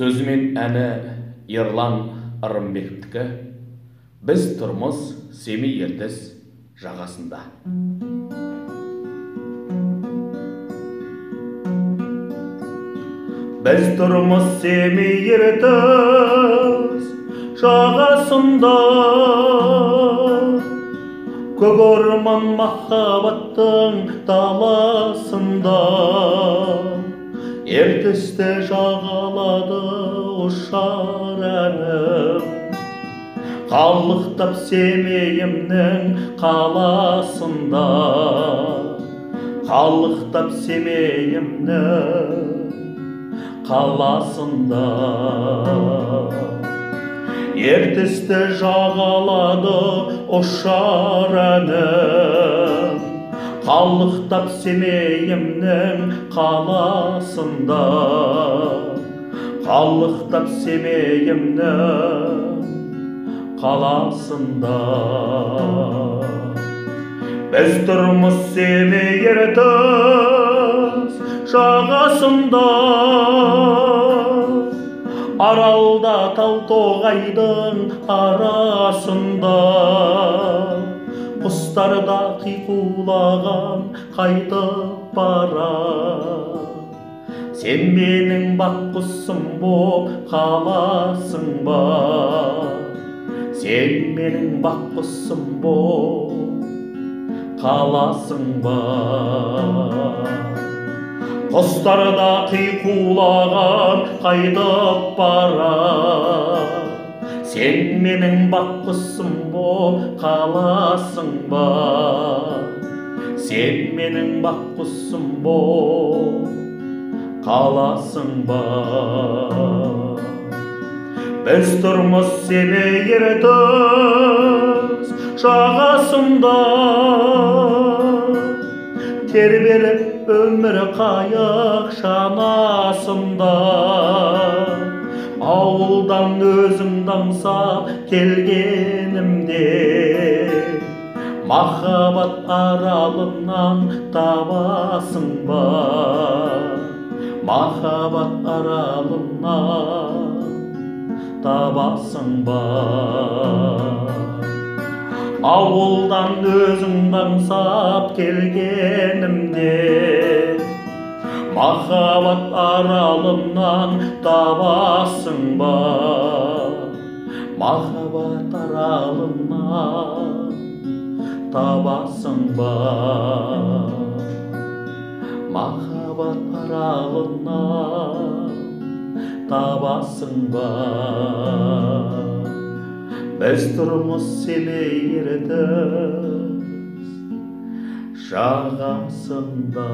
Сөзі мен әні Ерлан Ырымбековтікі. Біз тұрмыз Семей ертіс жағасында. Біз тұрмыз Семей ертіс жағасында, көк орман махаббаттың даласында. Ертісті жағалады ұшар әнім, қалықтап Семейімнің қаласында. Қалықтап Семейімнің қаласында. Ертісті жағалады ұшар әнім, қалықтап Семейімнің қаласында. Қалықтап Семейімнің қаласында. Біз тұрмыз Семей ертіс жағасында, аралда тау-тоғайдың арасында. Құстарда қиқулаған қайтып бара, сен менің бақ құсым боп қаласың ба? Сен менің бақ құсым боп қаласың ба? Құстарда қиқулаған қайтып бара, сен менің бақ құсым боп қаласың ба? Сен менің бақ құсым боп қаласың ба? Біз тұрмыз Семей ертіс жағасында, тербеліп өмір қайық шанасында. Ауылдан өзіңді аңсап келгенімде, махаббат аралынан табасың ба? Махаббат аралынан табасың ба? Ауылдан өзіңді аңсап келгенімде, махаббат аралынан табасың ба? Махаббат аралынан табасың ба? Махаббат аралынан табасың ба? Біз тұрмыз Семей ертіс жағасында.